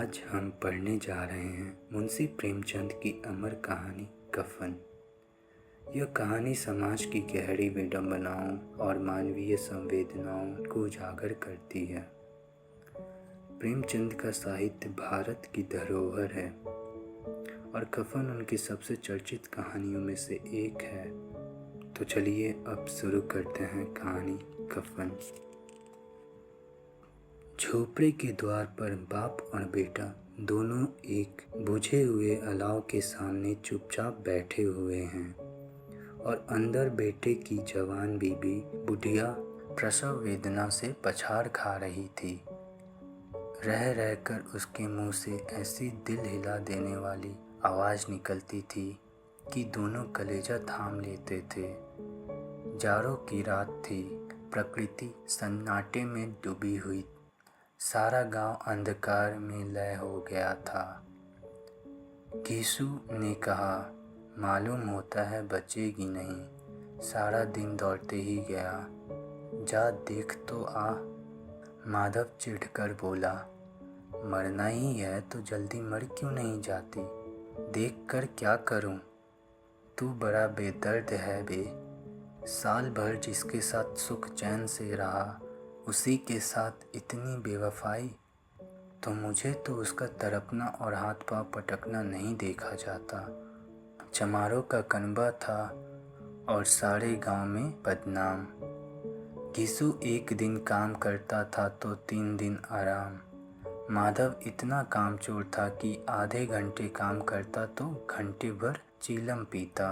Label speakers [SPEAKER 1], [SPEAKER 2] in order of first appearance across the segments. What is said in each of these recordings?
[SPEAKER 1] आज हम पढ़ने जा रहे हैं मुंशी प्रेमचंद की अमर कहानी कफन। यह कहानी समाज की गहरी विडंबनाओं और मानवीय संवेदनाओं को उजागर करती है। प्रेमचंद का साहित्य भारत की धरोहर है और कफन उनकी सबसे चर्चित कहानियों में से एक है। तो चलिए अब शुरू करते हैं कहानी कफन। झोपड़े के द्वार पर बाप और बेटा दोनों एक बुझे हुए अलाव के सामने चुपचाप बैठे हुए हैं और अंदर बेटे की जवान बीबी बुढ़िया प्रसव वेदना से पछाड़ खा रही थी। रह रहकर उसके मुंह से ऐसी दिल हिला देने वाली आवाज़ निकलती थी कि दोनों कलेजा थाम लेते थे। जाड़ों की रात थी, प्रकृति सन्नाटे में डूबी हुई, सारा गांव अंधकार में लय हो गया था। घीसू ने कहा, मालूम होता है बचेगी नहीं। सारा दिन दौड़ते ही गया। जा देख तो आ। माधव चिढ़कर बोला, मरना ही है तो जल्दी मर क्यों नहीं जाती? देख कर क्या करूं? तू बड़ा बेदर्द है बे। साल भर जिसके साथ सुख चैन से रहा, उसी के साथ इतनी बेवफाई। तो मुझे तो उसका तड़पना और हाथ पांव पटकना नहीं देखा जाता। चमारों का कनबा था और सारे गांव में बदनाम। घीसू एक दिन काम करता था तो 3 दिन आराम। माधव इतना कामचोर था कि आधे घंटे काम करता तो घंटे भर चीलम पीता।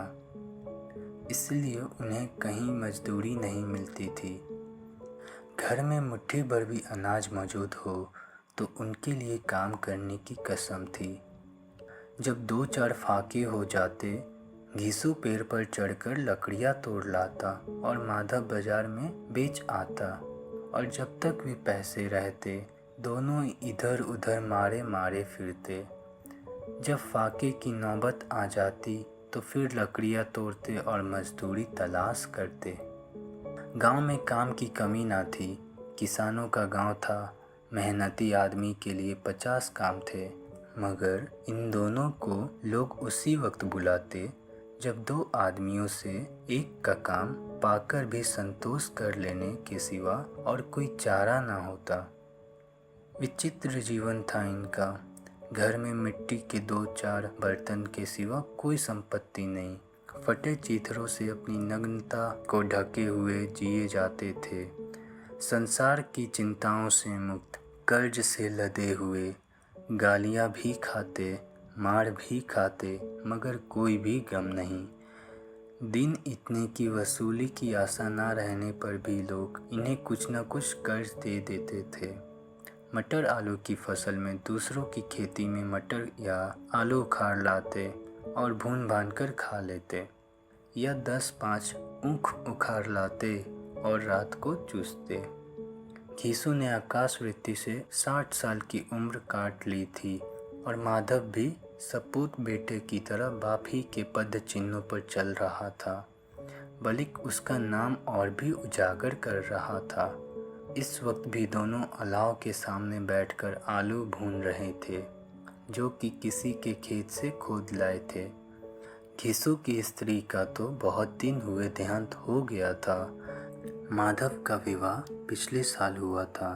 [SPEAKER 1] इसलिए उन्हें कहीं मजदूरी नहीं मिलती थी। घर में मुट्ठी भर भी अनाज मौजूद हो तो उनके लिए काम करने की कसम थी। जब 2-4 फाके हो जाते, घीसू पेड़ पर चढ़कर लकड़ियाँ तोड़ लाता और माधव बाजार में बेच आता। और जब तक भी पैसे रहते, दोनों इधर उधर मारे मारे फिरते। जब फाके की नौबत आ जाती तो फिर लकड़ियाँ तोड़ते और मजदूरी तलाश करते। गांव में काम की कमी ना थी। किसानों का गांव था, मेहनती आदमी के लिए 50 काम थे। मगर इन दोनों को लोग उसी वक्त बुलाते जब 2 आदमियों से एक का काम पाकर भी संतोष कर लेने के सिवा और कोई चारा ना होता। विचित्र जीवन था इनका। घर में मिट्टी के 2-4 बर्तन के सिवा कोई संपत्ति नहीं। फटे चीथड़ों से अपनी नग्नता को ढके हुए जिए जाते थे। संसार की चिंताओं से मुक्त, कर्ज से लदे हुए, गालियाँ भी खाते, मार भी खाते, मगर कोई भी गम नहीं। दिन इतने की वसूली की आशा ना रहने पर भी लोग इन्हें कुछ न कुछ कर्ज दे देते थे। मटर आलू की फसल में दूसरों की खेती में मटर या आलू उखाड़ लाते और भून भान कर खा लेते, या 10-5 ऊख उखाड़ लाते और रात को चूसते। घीसू ने आकाशवृत्ति से 60 साल की उम्र काट ली थी और माधव भी सपूत बेटे की तरह बाप ही के पद चिन्हों पर चल रहा था। बल्कि उसका नाम और भी उजागर कर रहा था। इस वक्त भी दोनों अलाव के सामने बैठकर आलू भून रहे थे, जो कि किसी के खेत से खोद लाए थे। घीसू की स्त्री का तो बहुत दिन हुए देहांत हो गया था। माधव का विवाह पिछले साल हुआ था।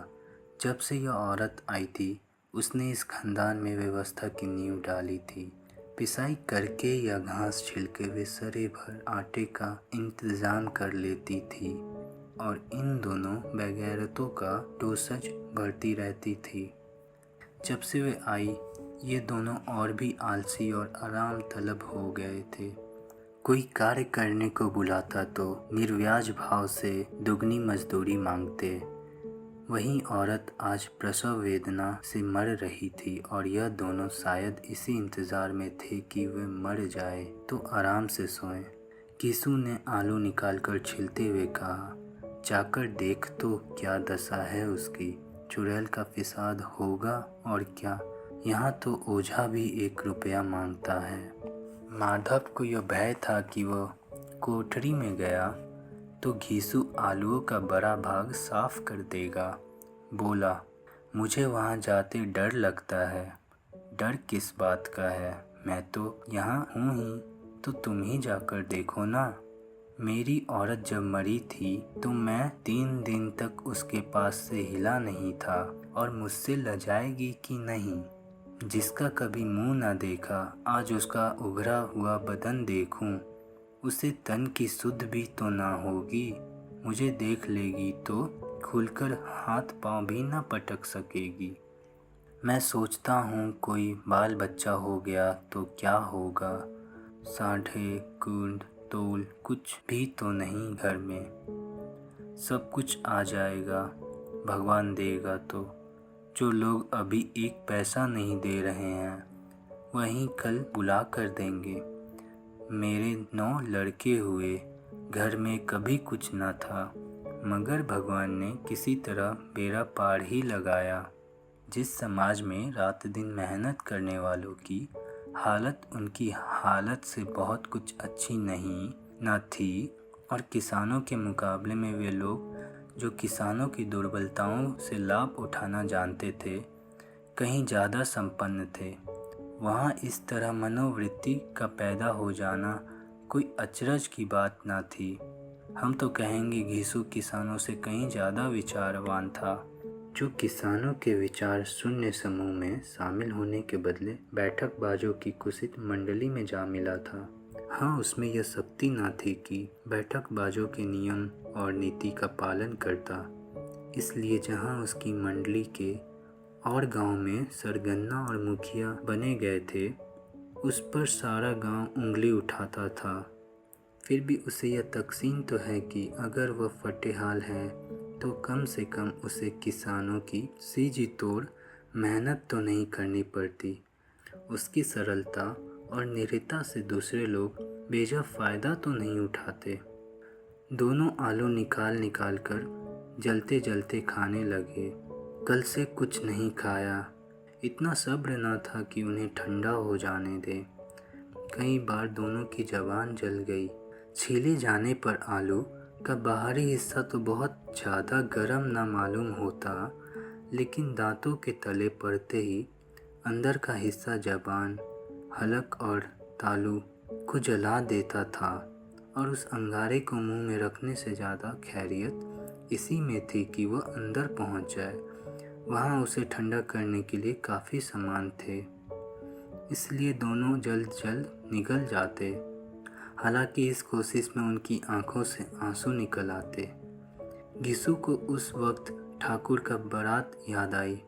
[SPEAKER 1] जब से यह औरत आई थी, उसने इस खानदान में व्यवस्था की नींव डाली थी। पिसाई करके या घास छिलके वे सरे भर आटे का इंतजाम कर लेती थी और इन दोनों बेगैरतों का डोसज भरती रहती थी। जब से वे आई, ये दोनों और भी आलसी और आराम तलब हो गए थे। कोई कार्य करने को बुलाता तो निर्व्याज भाव से दुगनी मजदूरी मांगते। वहीं औरत आज प्रसव वेदना से मर रही थी और यह दोनों शायद इसी इंतज़ार में थे कि वे मर जाए तो आराम से सोएं। घीसू ने आलू निकालकर छीलते हुए कहा, जाकर देख तो क्या दशा है उसकी। चुड़ैल का फिसाद होगा और क्या। यहाँ तो ओझा भी 1 रुपया मांगता है। माधव को यह भय था कि वह कोठरी में गया तो घीसू आलूओं का बड़ा भाग साफ कर देगा। बोला, मुझे वहाँ जाते डर लगता है। डर किस बात का है, मैं तो यहाँ हूँ ही, तो तुम ही जाकर देखो ना। मेरी औरत जब मरी थी तो मैं 3 दिन तक उसके पास से हिला नहीं था, और मुझसे लजाएगी कि नहीं। जिसका कभी मुंह ना देखा, आज उसका उभरा हुआ बदन देखूं। उसे तन की सुध भी तो ना होगी, मुझे देख लेगी तो खुलकर हाथ पांव भी ना पटक सकेगी। मैं सोचता हूँ कोई बाल बच्चा हो गया तो क्या होगा। साढ़े कुंड तोल कुछ भी तो नहीं घर में, सब कुछ आ जाएगा भगवान देगा तो। जो लोग अभी 1 पैसा नहीं दे रहे हैं, वहीं कल बुला कर देंगे। मेरे 9 लड़के हुए, घर में कभी कुछ न था, मगर भगवान ने किसी तरह बेड़ा पार ही लगाया। जिस समाज में रात दिन मेहनत करने वालों की हालत उनकी हालत से बहुत कुछ अच्छी नहीं न थी, और किसानों के मुकाबले में वे लोग जो किसानों की दुर्बलताओं से लाभ उठाना जानते थे, कहीं ज़्यादा संपन्न थे, वहाँ इस तरह मनोवृत्ति का पैदा हो जाना कोई अचरज की बात न थी। हम तो कहेंगे घिसू किसानों से कहीं ज़्यादा विचारवान था, जो किसानों के विचार शून्य समूह में शामिल होने के बदले बैठकबाजों की कुत्सित मंडली में जा मिला था। हाँ, उसमें यह शक्ति न थी कि बैठकबाजों के नियम और नीति का पालन करता। इसलिए जहाँ उसकी मंडली के और गांव में सरगना और मुखिया बने गए थे, उस पर सारा गांव उंगली उठाता था। फिर भी उसे यह तकसीम तो है कि अगर वह फटेहाल है तो कम से कम उसे किसानों की सीजी तोड़ मेहनत तो नहीं करनी पड़ती। उसकी सरलता और निरता से दूसरे लोग बेजा फ़ायदा तो नहीं उठाते। दोनों आलू निकाल कर जलते जलते खाने लगे। कल से कुछ नहीं खाया, इतना सब्र न था कि उन्हें ठंडा हो जाने दे। कई बार दोनों की ज़बान जल गई। छीले जाने पर आलू का बाहरी हिस्सा तो बहुत ज़्यादा गर्म ना मालूम होता, लेकिन दांतों के तले पड़ते ही अंदर का हिस्सा ज़बान, हलक और तालू को जला देता था। और उस अंगारे को मुंह में रखने से ज़्यादा खैरियत इसी में थी कि वह अंदर पहुंच जाए। वहाँ उसे ठंडा करने के लिए काफ़ी सामान थे, इसलिए दोनों जल्द जल्द निकल जाते। हालांकि इस कोशिश में उनकी आंखों से आंसू निकल आते। घिसू को उस वक्त ठाकुर का बारात याद आई,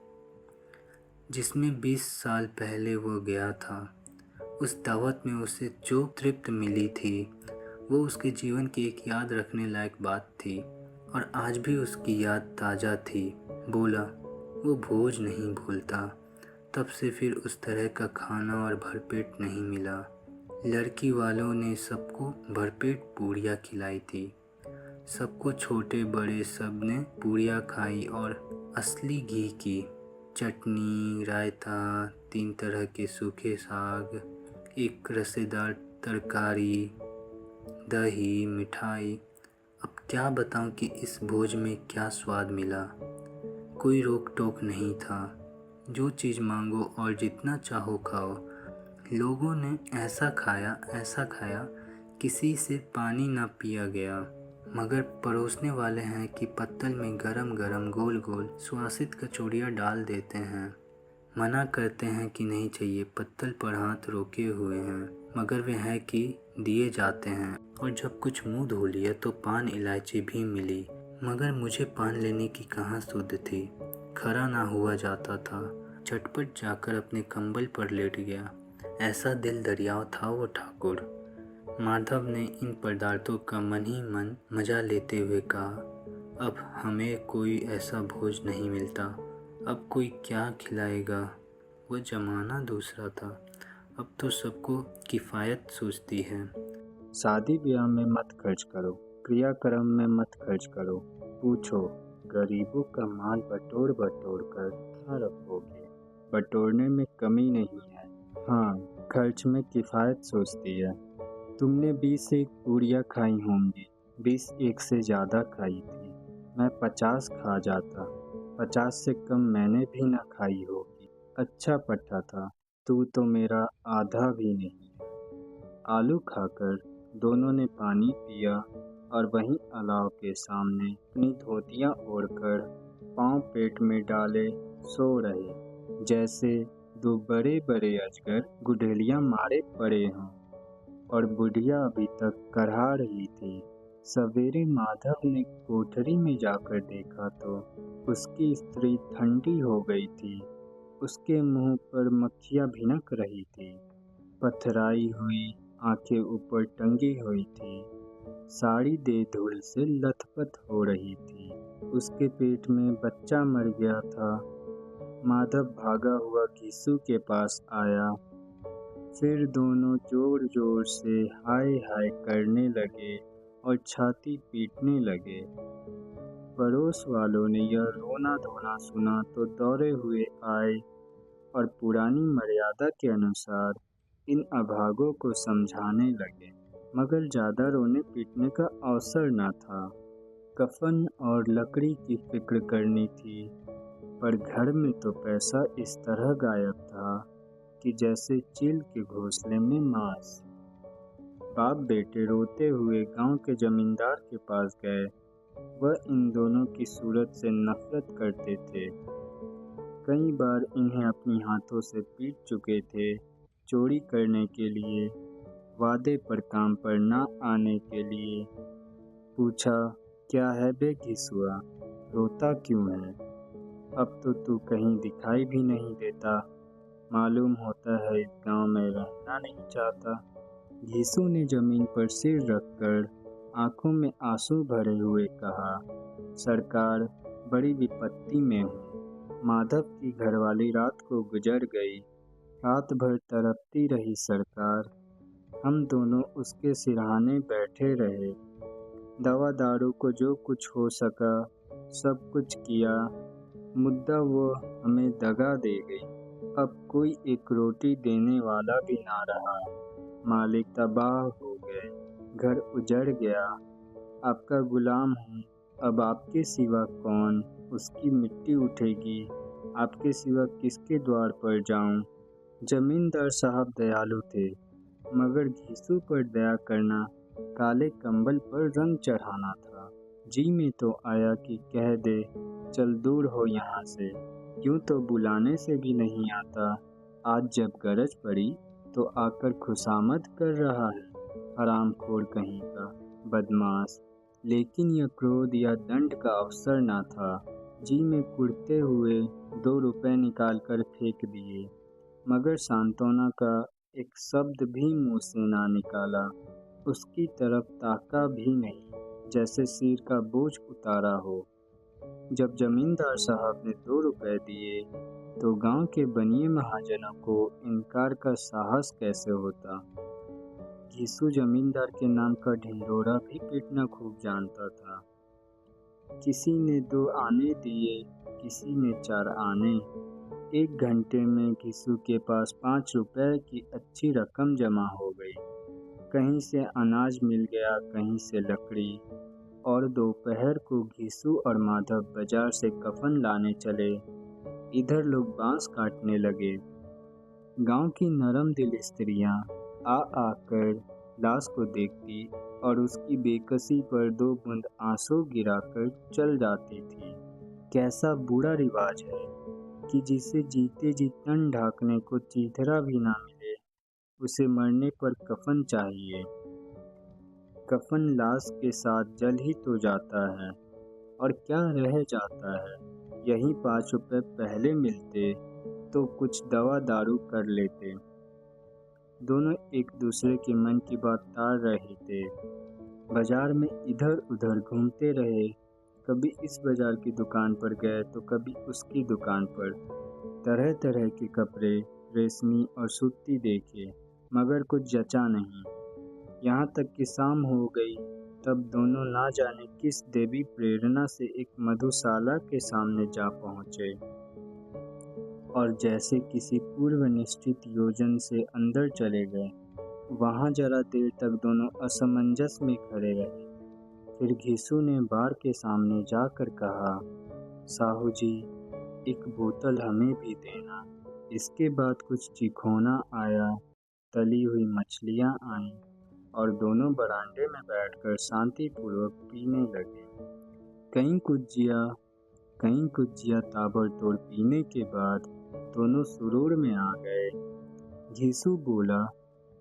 [SPEAKER 1] जिसमें 20 साल पहले वो गया था। उस दावत में उसे जो तृप्ति मिली थी, वो उसके जीवन की एक याद रखने लायक बात थी, और आज भी उसकी याद ताज़ा थी। बोला, वो भोज नहीं भूलता। तब से फिर उस तरह का खाना और भरपेट नहीं मिला। लड़की वालों ने सबको भरपेट पूड़ियाँ खिलाई थी। सबको छोटे बड़े सब ने पूड़ियाँ खाई, और असली घी की चटनी, रायता, 3 तरह के सूखे साग, एक रसेदार तरकारी, दही, मिठाई। अब क्या बताऊं कि इस भोज में क्या स्वाद मिला। कोई रोक टोक नहीं था, जो चीज़ मांगो और जितना चाहो खाओ। लोगों ने ऐसा खाया, किसी से पानी ना पिया गया। मगर परोसने वाले हैं कि पत्तल में गरम गरम गोल गोल सुवासित कचौड़ियाँ डाल देते हैं। मना करते हैं कि नहीं चाहिए, पत्तल पर हाथ रोके हुए हैं, मगर वे हैं कि दिए जाते हैं। और जब कुछ मुंह धो लिया तो पान इलायची भी मिली, मगर मुझे पान लेने की कहाँ सुध थी। खरा ना हुआ जाता था। झटपट जाकर अपने कंबल पर लेट गया। ऐसा दिल दरियाव था वो ठाकुर। माधव ने इन पदार्थों का मन ही मन मजा लेते हुए कहा, अब हमें कोई ऐसा भोज नहीं मिलता, अब कोई क्या खिलाएगा। वो जमाना दूसरा था, अब तो सबको किफ़ायत सूझती है।
[SPEAKER 2] शादी ब्याह में मत खर्च करो, क्रियाक्रम में मत खर्च करो। पूछो, गरीबों का माल बटोर बटोर कर क्या रखोगे। बटोरने में कमी नहीं है, हाँ खर्च में किफ़ायत सोचती है। तुमने 20 एक पूड़ियाँ खाई होंगी, 20 एक से ज़्यादा खाई थी। मैं 50 खा जाता, 50 से कम मैंने भी ना खाई होगी। अच्छा पट्टा था। तू तो मेरा आधा भी नहीं है। आलू खाकर दोनों ने पानी पिया और वहीं अलाव के सामने अपनी धोतियां ओढ़कर पांव पेट में डाले सो रहे, जैसे दो बड़े बड़े अजगर गुठलियां मारे पड़े हों। और बुढ़िया अभी तक करहा रही थी। सवेरे माधव ने कोठरी में जाकर देखा तो उसकी स्त्री ठंडी हो गई थी। उसके मुंह पर मक्खियां भिनक रही थी। पथराई हुई आंखें ऊपर टंगी हुई थी। साड़ी दे धूल से लथपथ हो रही थी। उसके पेट में बच्चा मर गया था। माधव भागा हुआ घीसू के पास आया। फिर दोनों जोर जोर से हाय हाय करने लगे और छाती पीटने लगे। पड़ोस वालों ने यह रोना धोना सुना तो दौड़े हुए आए और पुरानी मर्यादा के अनुसार इन अभागों को समझाने लगे, मगर ज़्यादा रोने पीटने का अवसर न था। कफन और लकड़ी की फिक्र करनी थी, पर घर में तो पैसा इस तरह गायब था कि जैसे चील के घोंसले में मांस। बाप बेटे रोते हुए गांव के जमींदार के पास गए। वह इन दोनों की सूरत से नफरत करते थे। कई बार इन्हें अपनी हाथों से पीट चुके थे। चोरी करने के लिए, वादे पर काम पर न आने के लिए। पूछा, क्या है बे घिसुआ, रोता क्यों है? अब तो तू कहीं दिखाई भी नहीं देता। मालूम होता है इस गांव में रहना नहीं चाहता। घिसू ने जमीन पर सिर रखकर आंखों में आंसू भरे हुए कहा, सरकार, बड़ी विपत्ति में हूँ। माधव की घरवाली रात को गुजर गई। रात भर तड़पती रही सरकार। हम दोनों उसके सिरहाने बैठे रहे। दवा दारू को जो कुछ हो सका सब कुछ किया। मुद्दा वो हमें दगा दे गई। अब कोई एक रोटी देने वाला भी ना रहा। मालिक तबाह हो गए। घर उजड़ गया। आपका गुलाम हूँ। अब आपके सिवा कौन उसकी मिट्टी उठेगी? आपके सिवा किसके द्वार पर जाऊं? जमींदार साहब दयालु थे, मगर घिसू पर दया करना काले कंबल पर रंग चढ़ाना था। जी में तो आया कि कह दे, चल दूर हो यहाँ से। यूं तो बुलाने से भी नहीं आता। आज जब गरज पड़ी तो आकर खुशामद कर रहा है। हरामखोर कहीं का, बदमाश। लेकिन यह क्रोध या दंड का अवसर न था। जी में कुड़ते हुए 2 रुपए निकालकर फेंक दिए, मगर सांत्वना का एक शब्द भी मुंह से ना निकाला। उसकी तरफ ताका भी नहीं, जैसे सिर का बोझ उतारा हो। जब जमींदार साहब ने 2 रुपए दिए तो गांव के बनिए महाजनों को इनकार का साहस कैसे होता। घिसू जमींदार के नाम का ढिंढोरा भी पीटना खूब जानता था। किसी ने 2 आने दिए, किसी ने 4 आने। 1 घंटे में घिसू के पास 5 रुपए की अच्छी रकम जमा हो गई। कहीं से अनाज मिल गया, कहीं से लकड़ी। और दोपहर को घिसू और माधव बाजार से कफन लाने चले। इधर लोग बांस काटने लगे। गांव की नरम दिल स्त्रियां आ आकर लाश को देखती और उसकी बेकसी पर 2 बूंद आंसू गिराकर चल जाती थी। कैसा बुरा रिवाज है कि जिसे जीते जी तन ढांकने को चीथड़ा भी ना मिले, उसे मरने पर कफन चाहिए। कफन लाश के साथ जल ही तो जाता है, और क्या रह जाता है। यही 5 रुपए पहले मिलते तो कुछ दवा दारू कर लेते। दोनों एक दूसरे के मन की बात ताड़ रहे थे। बाजार में इधर उधर घूमते रहे। कभी इस बाजार की दुकान पर गए तो कभी उसकी दुकान पर। तरह तरह के कपड़े, रेशमी और सूती देखे, मगर कुछ जचा नहीं। यहाँ तक कि शाम हो गई, तब दोनों ना जाने किस देवी प्रेरणा से एक मधुशाला के सामने जा पहुँचे और जैसे किसी पूर्व निश्चित योजन से अंदर चले गए। वहाँ जरा देर तक दोनों असमंजस में खड़े रहे। फिर घिसू ने बार के सामने जाकर कहा, साहू जी, एक बोतल हमें भी देना। इसके बाद कुछ चिखोना आया, तली हुई मछलियाँ आईं और दोनों बरामदे में बैठकर शांतिपूर्वक पीने लगे। कई गुजिया ताबड़तोड़ पीने के बाद दोनों सुरूर में आ गए। घीसू बोला,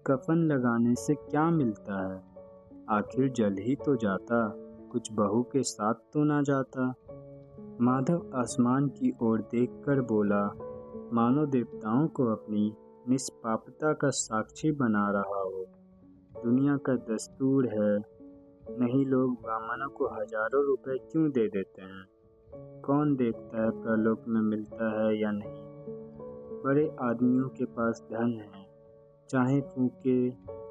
[SPEAKER 2] कफन लगाने से क्या मिलता है? आखिर जल ही तो जाता, कुछ बहू के साथ तो ना जाता। माधव आसमान की ओर देखकर बोला, मानो देवताओं को अपनी निष्पापता का साक्षी बना रहा हो। दुनिया का दस्तूर है, नहीं लोग ब्राह्मणों को हजारों रुपए क्यों दे देते हैं? कौन देखता है प्रलोक में मिलता है या नहीं? बड़े आदमियों के पास धन है, चाहे फूके,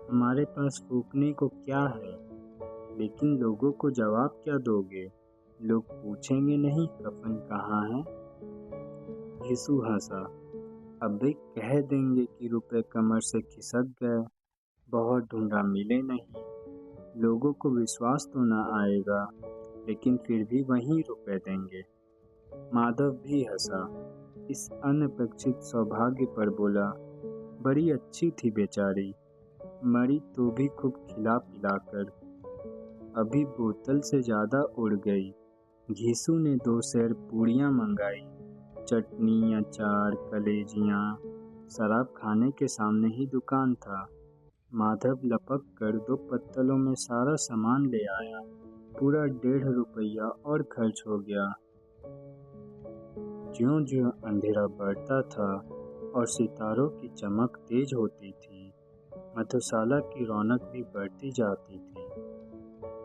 [SPEAKER 2] हमारे पास फूकने को क्या है? लेकिन लोगों को जवाब क्या दोगे? लोग पूछेंगे नहीं कफन कहाँ है? यीशु हंसा, अब भी कह देंगे कि रुपए कमर से खिसक गए, बहुत ढूंढा मिले नहीं। लोगों को विश्वास तो ना आएगा, लेकिन फिर भी वहीं रुपए देंगे। माधव भी हंसा, इस अनपेक्षित सौभाग्य पर बोला, बड़ी अच्छी थी बेचारी, मरी तो भी खूब खिला पिलाकर, अभी बोतल से ज़्यादा उड़ गई। घीसू ने 2 सेर पूड़ियाँ मंगाई, चटनी, अचार, कलेजियाँ। शराब खाने के सामने ही दुकान था। माधव लपक कर 2 पत्तलों में सारा सामान ले आया। पूरा 1.5 रुपया और खर्च हो गया। ज्यों-ज्यों अंधेरा बढ़ता था और सितारों की चमक तेज होती थी, मधुशाला की रौनक भी बढ़ती जाती थी।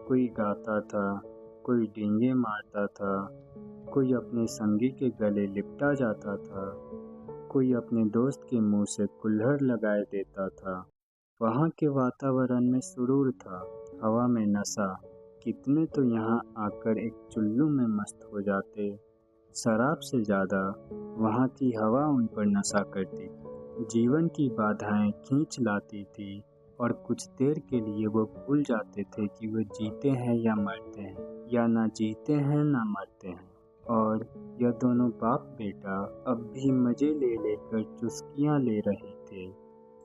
[SPEAKER 2] कोई गाता था, कोई डींगे मारता था, कोई अपने संगी के गले लिपटा जाता था, कोई अपने दोस्त के मुंह से कुल्हड़ लगाए देता था। वहाँ के वातावरण में सुरूर था, हवा में नशा। कितने तो यहाँ आकर एक चुल्लू में मस्त हो जाते। शराब से ज़्यादा वहाँ की हवा उन पर नशा करती, जीवन की बाधाएं खींच लाती थी और कुछ देर के लिए वो भूल जाते थे कि वो जीते हैं या मरते हैं, या ना जीते हैं ना मरते हैं। और यह दोनों बाप बेटा अब भी मजे ले लेकर चुस्कियाँ ले रहे थे।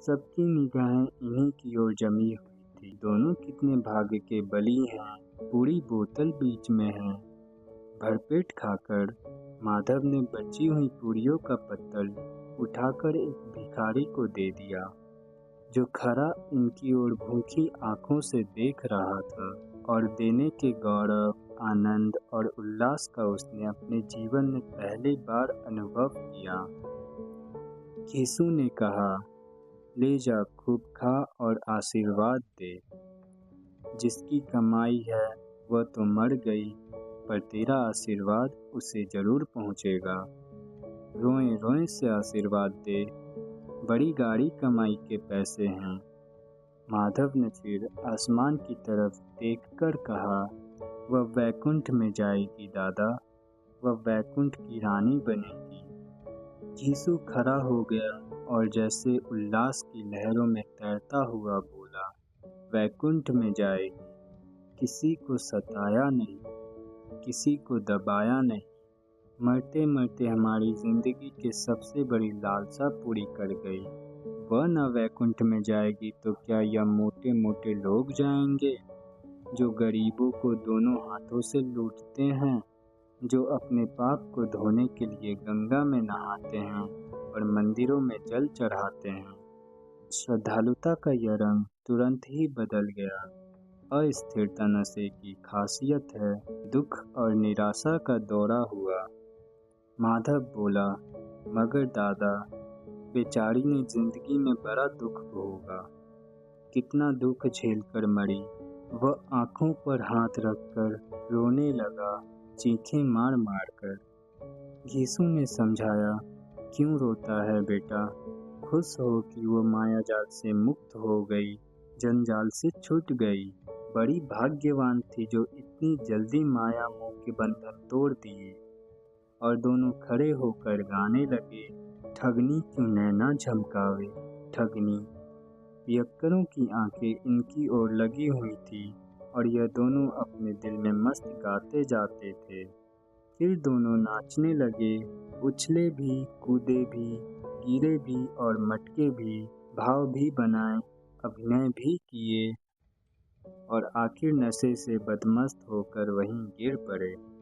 [SPEAKER 2] सबकी निगाहें इन्हीं की ओर जमी हुई थी। दोनों कितने भाग्य के बली हैं, पूरी बोतल बीच में है। भरपेट खाकर माधव ने बची हुई पूड़ियों का पत्तल उठाकर एक भिखारी को दे दिया, जो खड़ा इनकी ओर भूखी आंखों से देख रहा था। और देने के गौरव, आनंद और उल्लास का उसने अपने जीवन में पहली बार अनुभव किया। यीशु ने कहा, ले जा, खूब खा और आशीर्वाद दे। जिसकी कमाई है वह तो मर गई, पर तेरा आशीर्वाद उसे जरूर पहुँचेगा। रोए रोए से आशीर्वाद दे, बड़ी गाड़ी कमाई के पैसे हैं। माधव ने फिर आसमान की तरफ देखकर कहा, वह वैकुंठ में जाएगी दादा, वह वैकुंठ की रानी बनेगी। यीशु खड़ा हो गया और जैसे उल्लास की लहरों में तैरता हुआ बोला, वैकुंठ में जाएगी, किसी को सताया नहीं, किसी को दबाया नहीं। मरते मरते हमारी जिंदगी की सबसे बड़ी लालसा पूरी कर गई। वह न वैकुंठ में जाएगी तो क्या यह मोटे मोटे लोग जाएंगे, जो गरीबों को दोनों हाथों से लूटते हैं, जो अपने पाप को धोने के लिए गंगा में नहाते हैं और मंदिरों में जल चढ़ाते हैं। श्रद्धालुता का यह रंग तुरंत ही बदल गया। अस्थिरता नशे की खासियत है। दुख और निराशा का दौरा हुआ। माधव बोला, मगर दादा, बेचारी ने जिंदगी में बड़ा दुख भोगा, कितना दुख झेलकर मरी। वह आंखों पर हाथ रखकर रोने लगा, चीखें मार मार कर। यीशु ने समझाया, क्यों रोता है बेटा, खुश हो कि वो माया जाल से मुक्त हो गई, जंजाल से छूट गई। बड़ी भाग्यवान थी जो इतनी जल्दी माया मोह के बंधन तोड़ दिए। और दोनों खड़े होकर गाने लगे, ठगनी क्यों नैना झमकावे, ठगनी। पियक्करों की आंखें इनकी ओर लगी हुई थी और यह दोनों अपने दिल में मस्त गाते जाते थे। फिर दोनों नाचने लगे, उछले भी, कूदे भी, गिरे भी और मटके भी, भाव भी बनाए, अभिनय भी किए और आखिर नशे से बदमस्त होकर वहीं गिर पड़े।